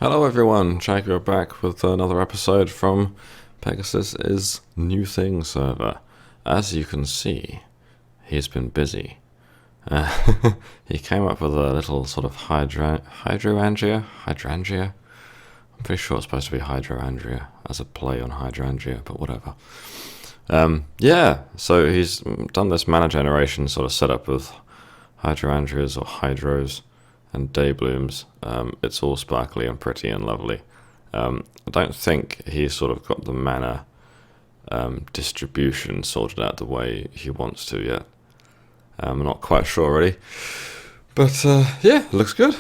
Hello everyone, Jago back with another episode from Pegasus' New Thing server. As you can see, he's been busy. He came up with a little sort of hydrangea? I'm pretty sure it's supposed to be hydrangea as a play on hydrangea, but whatever. So he's done this mana generation sort of setup with hydrangeas or hydros and dayblooms. It's all sparkly and pretty and lovely. I don't think he's sort of got the mana distribution sorted out the way he wants to yet. I'm not quite sure really. But it looks good.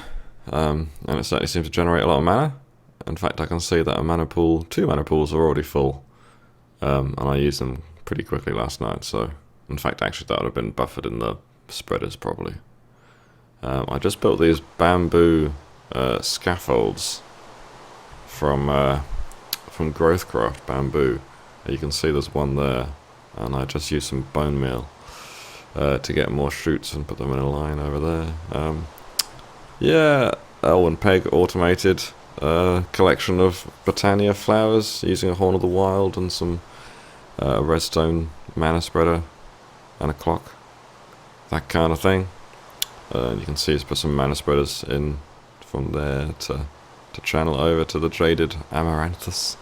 And it certainly seems to generate a lot of mana. In fact, I can see that two mana pools are already full. And I used them pretty quickly last night. So, in fact, actually that would have been buffered in the spreaders probably. I just built these bamboo scaffolds from Growthcraft Bamboo. You can see there's one there, and I just used some bone meal to get more shoots and put them in a line over there. Elwyn Peg automated collection of Botania flowers using a Horn of the Wild and some redstone mana spreader and a clock, that kind of thing. You can see he's put some mana spreaders in from there to channel over to the Jaded Amaranthus.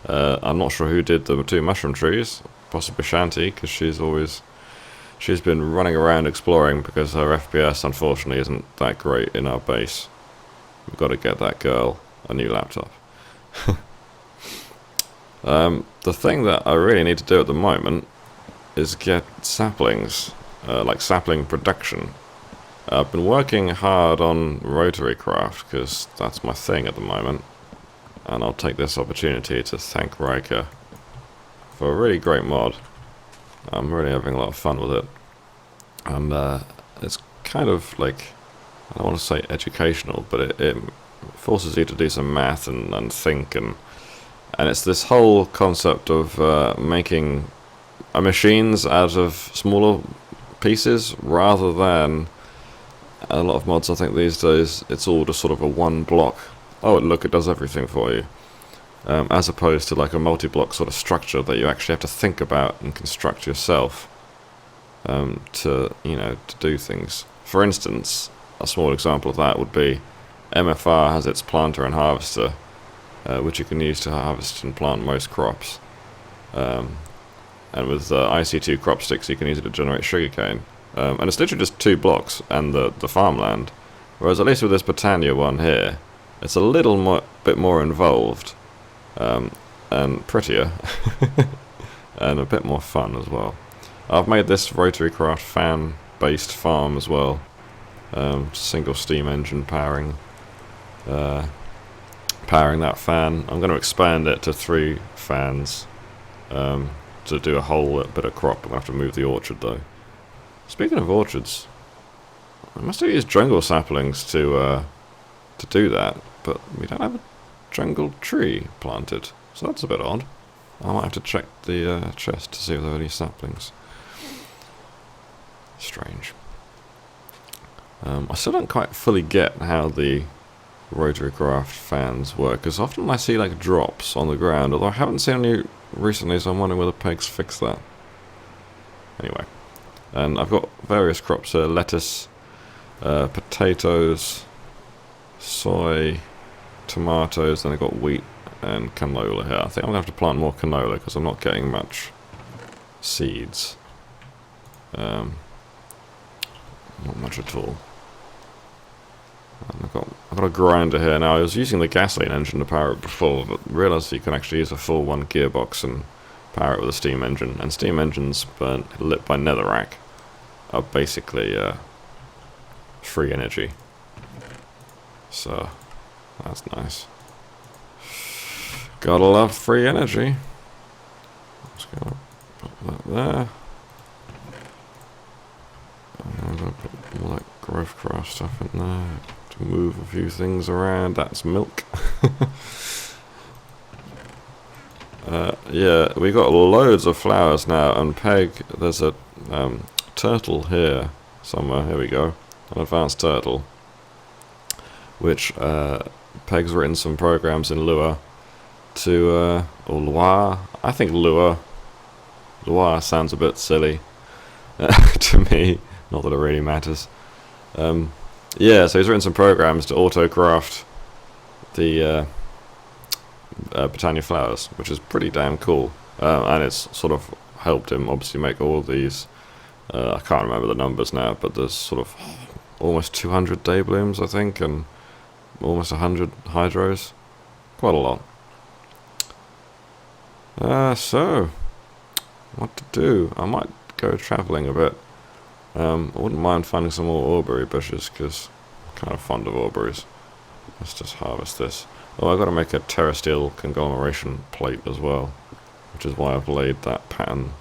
I'm not sure who did the two mushroom trees, possibly Shanti, because she's been running around exploring because her FPS unfortunately isn't that great in our base. We've got to get that girl a new laptop. The thing that I really need to do at the moment is get saplings, like sapling production. I've been working hard on Rotary Craft because that's my thing at the moment, and I'll take this opportunity to thank Riker for a really great mod. I'm really having a lot of fun with it, and it's kind of like, I don't want to say educational, but it forces you to do some math and think, and it's this whole concept of making machines out of smaller pieces rather than a lot of mods. I think these days it's all just sort of a one block. Oh look, it does everything for you, as opposed to like a multi-block sort of structure that you actually have to think about and construct yourself to do things. For instance, a small example of that would be MFR has its planter and harvester, which you can use to harvest and plant most crops, and with IC2 crop sticks you can use it to generate sugarcane. And it's literally just 2 blocks and the farmland, whereas at least with this Botania one here, it's a little bit more involved, and prettier, and a bit more fun as well. I've made this Rotary Craft fan-based farm as well, single steam engine powering that fan. I'm going to expand it to 3 fans to do a whole bit of crop. I'm going to have to move the orchard though. Speaking of orchards, I must have used jungle saplings to do that, but we don't have a jungle tree planted, so that's a bit odd. I might have to check the chest to see if there are any saplings. Strange. I still don't quite fully get how the Rotary Craft fans work, because often I see like drops on the ground, although I haven't seen any recently, so I'm wondering whether Pegs fixed that. Anyway. And I've got various crops here: lettuce, potatoes, soy, tomatoes, then I've got wheat and canola here. I think I'm going to have to plant more canola because I'm not getting much seeds. Not much at all. And I've got a grinder here now. I was using the gasoline engine to power it before, but realised you can actually use a full 1 gearbox and power it with a steam engine. And steam engines lit by netherrack are basically free energy, so that's nice. Gotta love free energy. Just gonna put that there. I'm gonna put more like Growthcraft stuff in there to move a few things around. That's milk. We got loads of flowers now, and Peg, there's a turtle here somewhere. Here we go, an advanced turtle, which Peg's written some programs in Lua to, or Lua. I think Lua. Lua sounds a bit silly to me. Not that it really matters. Yeah, so he's written some programs to auto-craft the Britannia flowers, which is pretty damn cool. And it's sort of helped him obviously make all these. I can't remember the numbers now, but there's sort of almost 200 day blooms, I think, and almost 100 hydros. Quite a lot. So, what to do? I might go travelling a bit. I wouldn't mind finding some more awberry bushes, because I'm kind of fond of awberries. Let's just harvest this. Oh, I've got to make a terrasteel conglomeration plate as well, which is why I've laid that pattern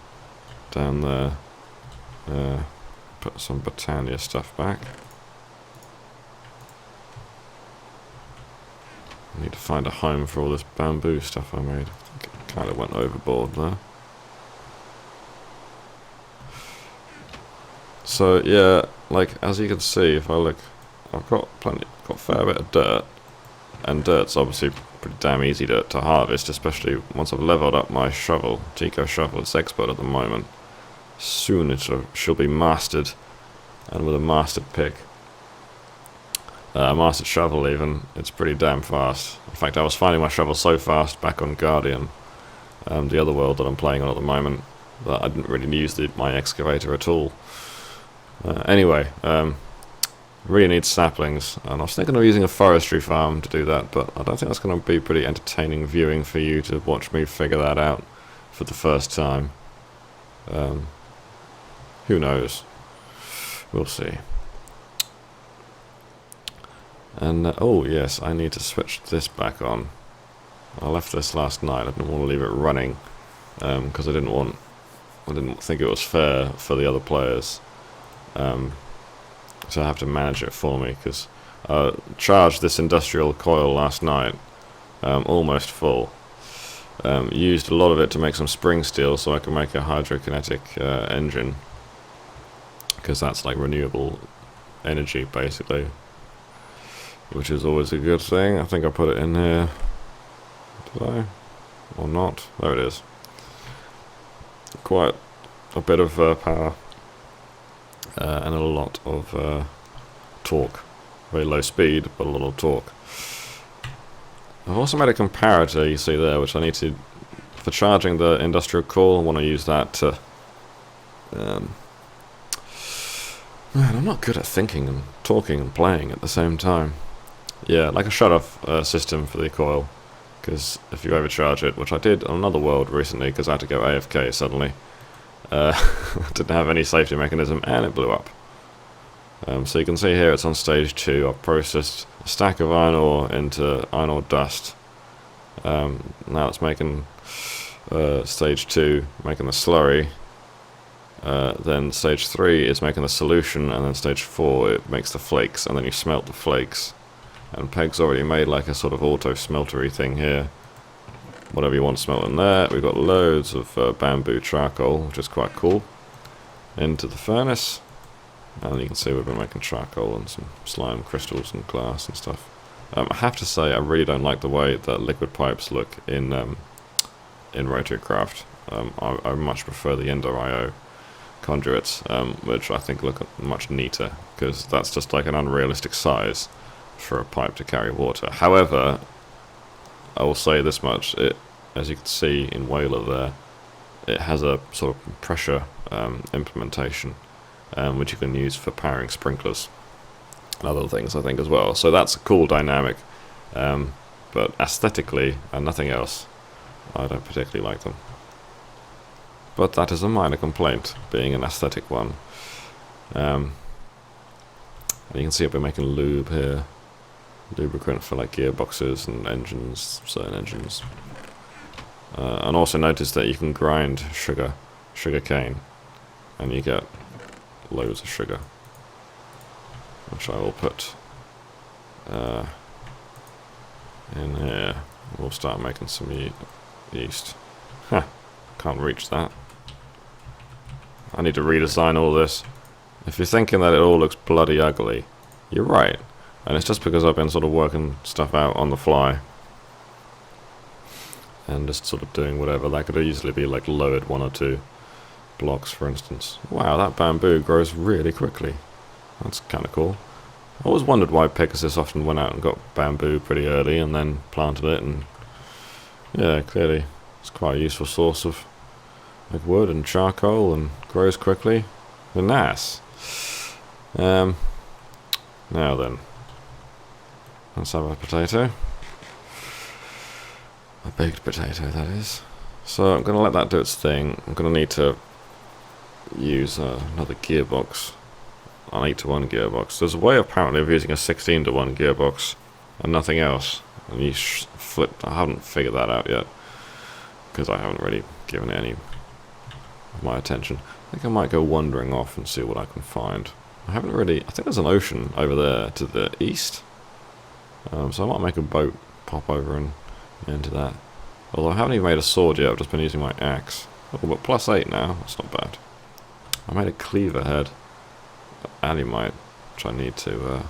down there. Put some Britannia stuff back. I need to find a home for all this bamboo stuff I made. I think it kind of went overboard there. So yeah, like as you can see, if I look, I've got a fair bit of dirt, and dirt's obviously pretty damn easy to harvest, especially once I've leveled up my shovel, Tico shovel. It's expert at the moment. Soon it shall be mastered, and with a mastered pick, a mastered shovel even, it's pretty damn fast. In fact, I was finding my shovel so fast back on Guardian, the other world that I'm playing on at the moment, that I didn't really use my excavator at all. Anyway, really need saplings, and I was thinking of using a forestry farm to do that, but I don't think that's going to be pretty entertaining viewing for you to watch me figure that out for the first time. Who knows? We'll see. And, oh yes, I need to switch this back on. I left this last night. I didn't want to leave it running, because I didn't think it was fair for the other players. So I have to manage it for me, because I charged this industrial coil last night, almost full. Used a lot of it to make some spring steel so I can make a hydrokinetic engine, because that's like renewable energy basically, which is always a good thing. I think I put it in here. Did I? Or not? There it is. Quite a bit of power. And a lot of torque. Very low speed, but a lot of torque. I've also made a comparator, you see there, which I need to, for charging the industrial coil, I want to use that to... Man, I'm not good at thinking and talking and playing at the same time. Yeah, like a shut-off system for the coil, because if you overcharge it, which I did on another world recently, because I had to go AFK suddenly, didn't have any safety mechanism, and it blew up. So you can see here it's on stage 2. I've processed a stack of iron ore into iron ore dust. Now it's making stage 2, making the slurry. Then stage 3 is making the solution, and then stage 4 it makes the flakes, and then you smelt the flakes. And Peg's already made like a sort of auto smeltery thing here. Whatever you want to smelt in there. We've got loads of bamboo charcoal, which is quite cool. Into the furnace. And you can see we've been making charcoal and some slime crystals and glass and stuff. I have to say I really don't like the way that liquid pipes look in Rotorcraft. I much prefer the Ender IO conduits, which I think look much neater, because that's just like an unrealistic size for a pipe to carry water. However, I will say this much, as you can see in Whaler there, it has a sort of pressure implementation, which you can use for powering sprinklers and other things, I think, as well. So that's a cool dynamic, but aesthetically and nothing else, I don't particularly like them. But that is a minor complaint, being an aesthetic one. And you can see I've been making lube here. Lubricant for like gearboxes and engines, certain engines. And also notice that you can grind sugar cane, and you get loads of sugar, which I will put in here. We'll start making some yeast. Huh, can't reach that. I need to redesign all this. If you're thinking that it all looks bloody ugly, you're right. And it's just because I've been sort of working stuff out on the fly. And just sort of doing whatever. That could easily be like lowered 1 or 2 blocks, for instance. Wow, that bamboo grows really quickly. That's kind of cool. I always wondered why Pegasus often went out and got bamboo pretty early and then planted it, and yeah, clearly it's quite a useful source of like wood and charcoal and grows quickly. The NAS. Now then, let's have a potato. A baked potato, that is. So I'm going to let that do its thing. I'm going to need to use another gearbox, an 8-to-1 gearbox. There's a way apparently of using a 16-to-1 gearbox and nothing else. And you flip. I haven't figured that out yet because I haven't really given it any of my attention. I think I might go wandering off and see what I can find. I haven't really. I think there's an ocean over there to the east. So I might make a boat, pop over and into that. Although I haven't even made a sword yet, I've just been using my axe. Oh, but +8 now, that's not bad. I made a cleaver head, Alimite, which I need to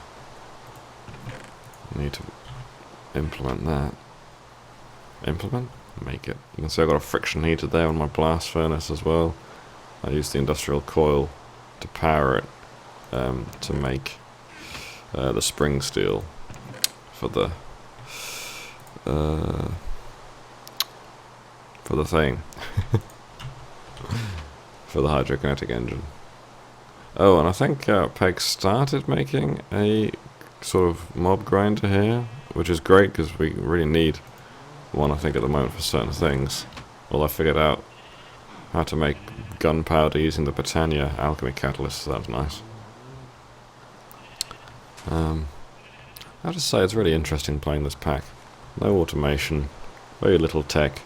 implement that. Implement? Make it. You can see I've got a friction heater there on my blast furnace as well. I used the industrial coil to power it, to make the spring steel for the thing. For the hydrokinetic engine. Oh, and I think Peg started making a sort of mob grinder here, which is great because we really need one, I think, at the moment for certain things. Well, I figured out how to make gunpowder using the Britannia alchemy catalyst, so that's nice. I have to say, it's really interesting playing this pack. No automation, very little tech.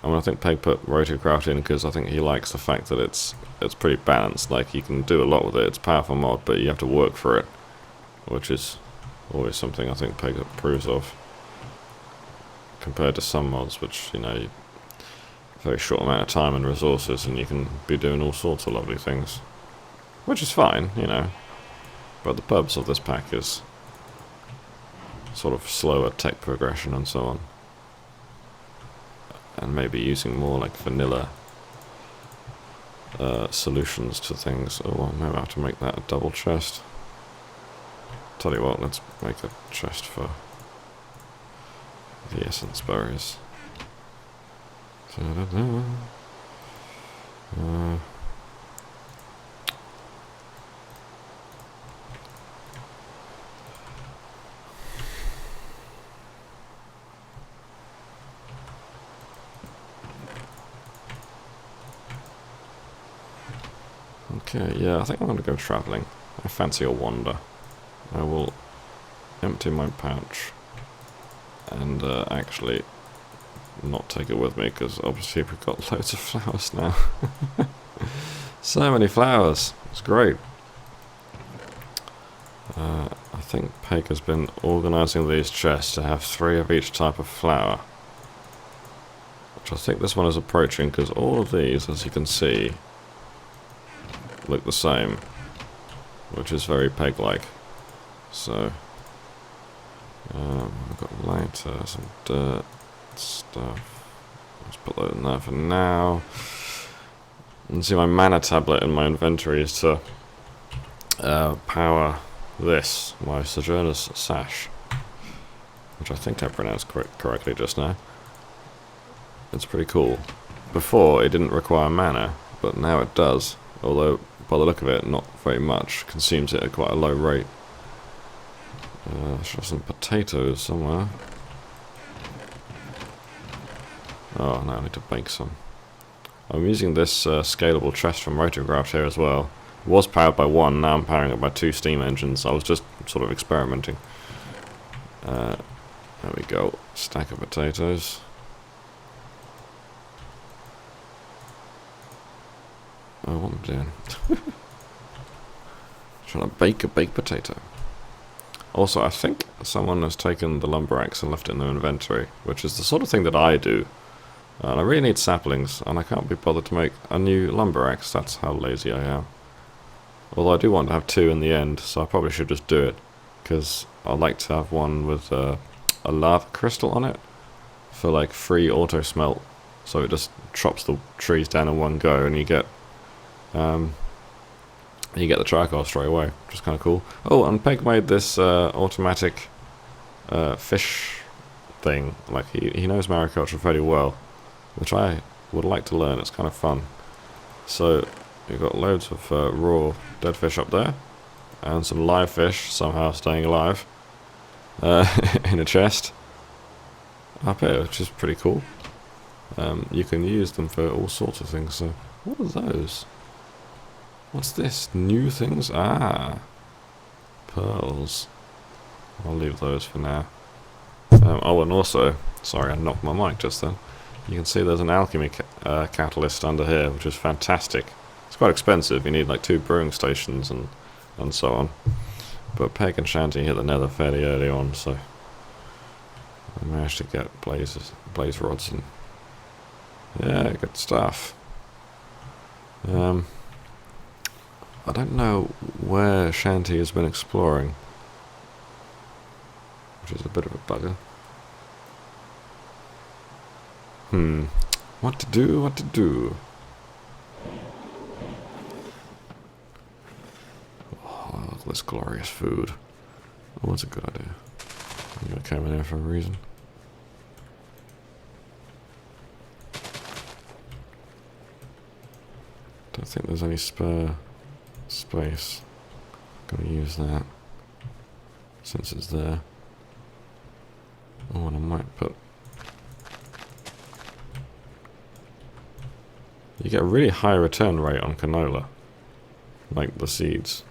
I mean, I think Peg put Rotorcraft in because I think he likes the fact that it's pretty balanced. Like, you can do a lot with it. It's a powerful mod, but you have to work for it, which is always something I think Peg approves of. Compared to some mods, which, you know, very short amount of time and resources, and you can be doing all sorts of lovely things. Which is fine, you know. But the purpose of this pack is sort of slower tech progression and so on. And maybe using more like vanilla solutions to things. Oh, well, maybe I have to make that a double chest. Tell you what, let's make a chest for the essence berries. Okay, yeah, I think I'm going to go travelling. I fancy a wander. I will empty my pouch and actually not take it with me, because obviously we've got loads of flowers now. So many flowers. It's great. I think Peg has been organising these chests to have 3 of each type of flower. Which I think this one is approaching, because all of these, as you can see, look the same, which is very Peg-like. So, I've got lighter, some dirt stuff. Let's put that in there for now. And see, my mana tablet in my inventory is to power this, my Sojourner's Sash, which I think I pronounced correctly just now. It's pretty cool. Before, it didn't require mana, but now it does. Although, by the look of it, not very much. Consumes it at quite a low rate. Should have some potatoes somewhere. Oh, now I need to bake some. I'm using this scalable chest from Rotorcraft here as well. It was powered by 1, now I'm powering it by 2 steam engines. I was just sort of experimenting. There we go. Stack of potatoes. Oh, what am I doing? Trying to bake a baked potato. Also, I think someone has taken the lumber axe and left it in their inventory, which is the sort of thing that I do. And I really need saplings, and I can't be bothered to make a new lumber axe. That's how lazy I am. Although I do want to have 2 in the end, so I probably should just do it. because I'd like to have one with a lava crystal on it for like free auto smelt, so it just chops the trees down in one go, and you get the charcoal straight away, which is kind of cool. Oh, and Peg made this automatic fish thing. Like he knows mariculture fairly well, which I would like to learn. It's kind of fun. So you've got loads of raw dead fish up there, and some live fish somehow staying alive in a chest up here, which is pretty cool. You can use them for all sorts of things. So what are those? What's this? New things? Ah, pearls. I'll leave those for now. Oh, and also, sorry, I knocked my mic just then. You can see there's an alchemy catalyst under here, which is fantastic. It's quite expensive. You need like 2 brewing stations and so on. But Peg and Shanty hit the nether fairly early on, so I managed to get blaze rods and yeah, good stuff. I don't know where Shanty has been exploring, which is a bit of a bugger. What to do? Oh, look at this glorious food. Oh, that's a good idea. I came in here for a reason. Don't think there's any spare space. Gonna use that since it's there. Oh, and I might put... You get a really high return rate on canola, like the seeds,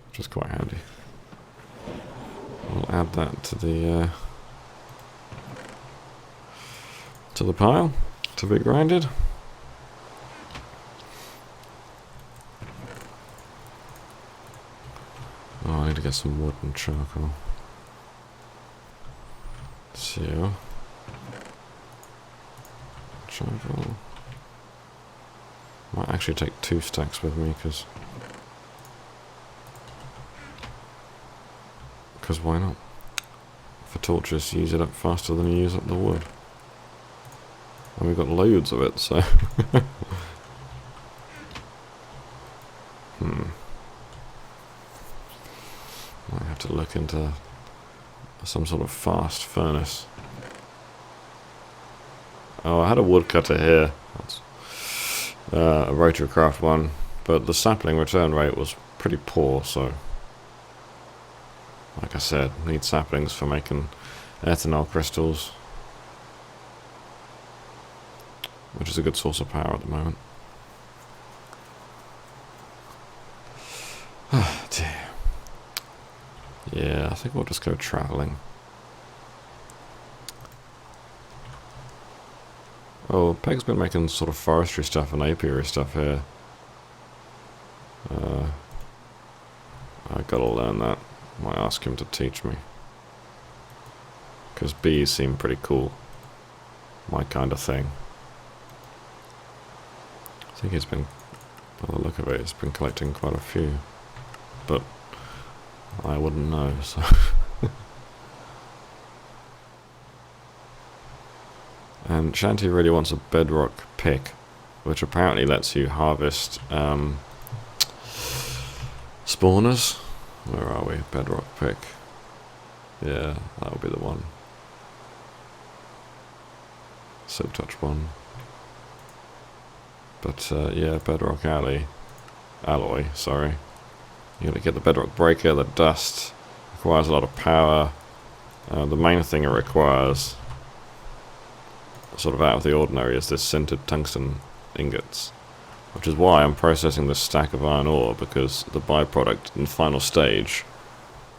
which is quite handy. I'll add that to the pile to be grinded. Oh, I need to get some wood and charcoal. So, charcoal. Might actually take 2 stacks with me, because why not? For torches, use it up faster than you use up the wood. And we've got loads of it, so... Might have to look into some sort of fast furnace. Oh, I had a woodcutter here. That's a Rotary Craft one, but the sapling return rate was pretty poor, so... Like I said, need saplings for making ethanol crystals, which is a good source of power at the moment. Oh dear. Yeah, I think we'll just go travelling. Oh, Peg's been making sort of forestry stuff and apiary stuff here. I gotta learn that. Might ask him to teach me. Because bees seem pretty cool. My kind of thing. I think he's been, by the look of it, he's been collecting quite a few. But I wouldn't know, so... And Shanty really wants a bedrock pick, which apparently lets you harvest spawners. Where are we? Bedrock pick. Yeah, that would be the one. Silk touch one. But yeah, bedrock alloy, sorry. You gotta get the bedrock breaker, the dust. Requires a lot of power. The main thing it requires, sort of out of the ordinary, is this sintered tungsten ingots. Which is why I'm processing this stack of iron ore, because the byproduct in the final stage...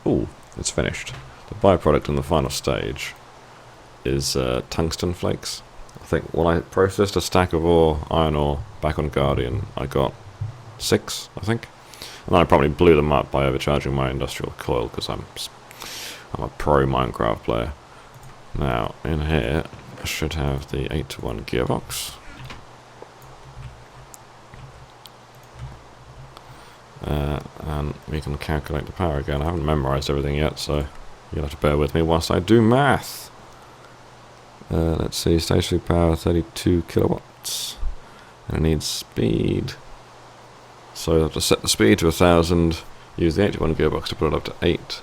Ooh, it's finished. The byproduct in the final stage is tungsten flakes. I think when I processed a stack of iron ore back on Guardian, I got 6, I think. And then I probably blew them up by overcharging my industrial coil, because I'm a pro Minecraft player. Now, in here, I should have the 8-to-1 gearbox. and we can calculate the power again. I haven't memorised everything yet, so you'll have to bear with me whilst I do math. Let's see, stationary power 32 kilowatts, and it needs speed. So I have to set the speed to 1,000, use the 81 gearbox to put it up to 8.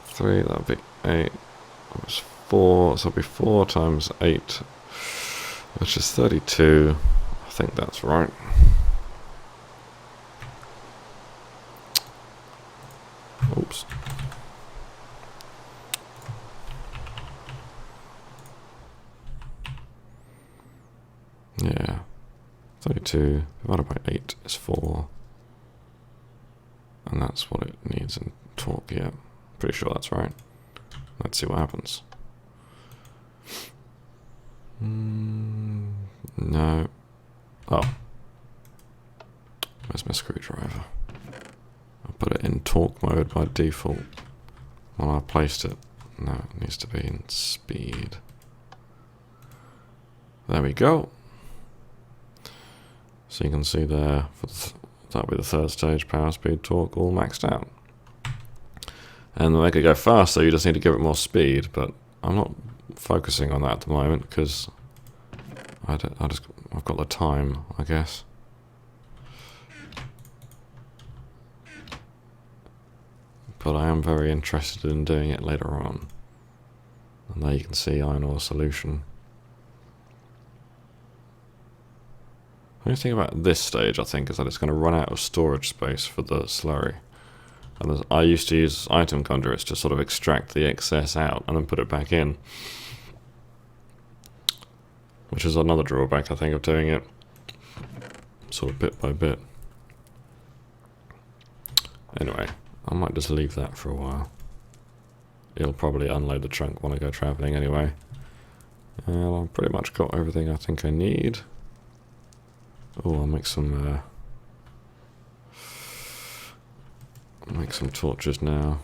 3, that would be 8, that was 4, so it'll be 4 times 8, which is 32. I think that's right. Oops. Yeah. 32 divided by 8 is 4. And that's what it needs in torque, yeah. Pretty sure that's right. Let's see what happens. No. Oh. Where's my screwdriver? I put it in torque mode by default when I placed it. No, it needs to be in speed. There we go. So you can see there, that'll be the third stage, power, speed, torque, all maxed out. And to make it go faster, you just need to give it more speed, but I'm not focusing on that at the moment, because I've got the time, I guess. But I am very interested in doing it later on. And there you can see iron ore solution. The only thing about this stage, I think, is that it's going to run out of storage space for the slurry. And I used to use item conduits to sort of extract the excess out and then put it back in. Which is another drawback, I think, of doing it sort of bit by bit. Anyway, I might just leave that for a while. It'll probably unload the trunk when I go travelling anyway. Well, I've pretty much got everything I think I need. Oh, I'll make some torches now.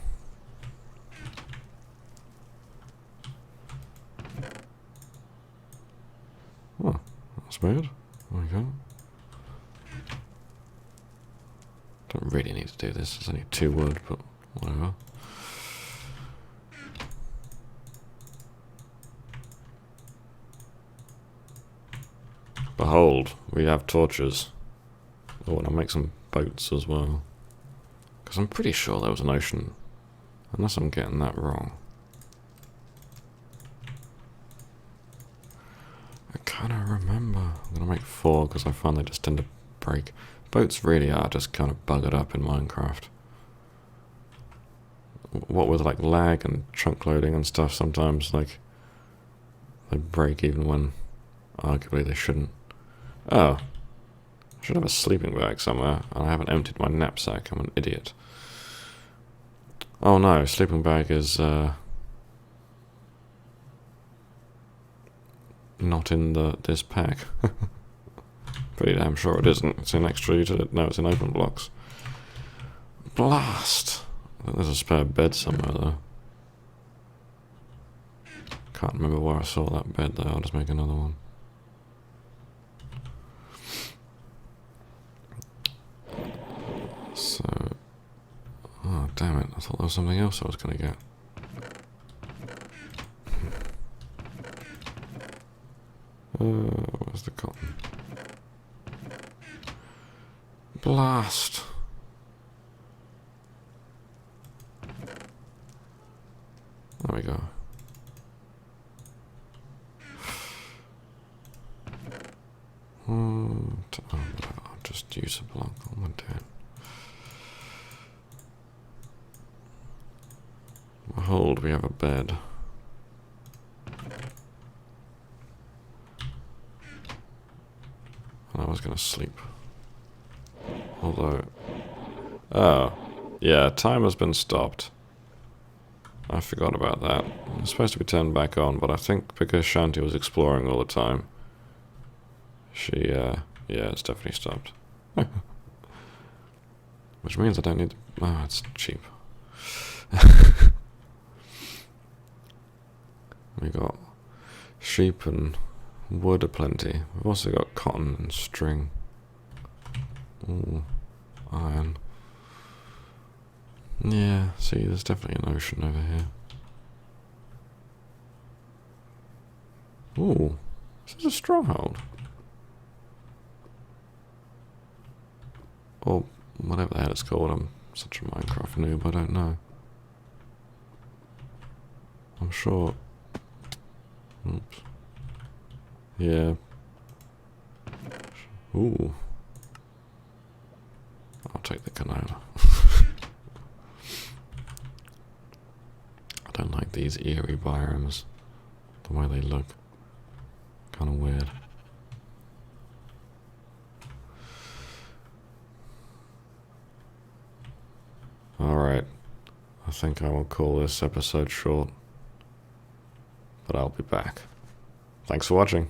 Oh, that's weird. There we go. Don't really need to do this. It's only 2 wood, but whatever. Behold, we have torches. Oh, and I'll make some boats as well. Because I'm pretty sure there was an ocean. Unless I'm getting that wrong. I kind of remember. I'm going to make 4 because I find they just tend to break. Boats really are just kind of buggered up in Minecraft. What with like lag and trunk loading and stuff, sometimes like they break even when arguably they shouldn't. Oh, I should have a sleeping bag somewhere, and I haven't emptied my knapsack. I'm an idiot. Oh no, sleeping bag is not in this pack. Pretty damn sure it isn't. It's in extra utility. No, it's in open blocks. Blast! I think there's a spare bed somewhere though. Can't remember where I saw that bed though. I'll just make another one. So, oh damn it, I thought there was something else I was going to get. Where's the cotton? Blast! There we go. I'll just use a block. What am I doing? Behold, we have a bed. And I was going to sleep. Although... Oh. Yeah, time has been stopped. I forgot about that. It's supposed to be turned back on, but I think because Shanti was exploring all the time, she, yeah, it's definitely stopped. Which means I don't need... Oh, it's cheap. We got sheep and wood aplenty. We've also got cotton and string. Ooh. iron. Yeah, see, there's definitely an ocean over here. Ooh, this is a stronghold. Or whatever the hell it's called. I'm such a Minecraft noob, I don't know. I'm sure. Oops. Yeah. Ooh. I'll take the canola. I don't like these eerie biomes. The way they look. Kind of weird. Alright. I think I will call this episode short. But I'll be back. Thanks for watching.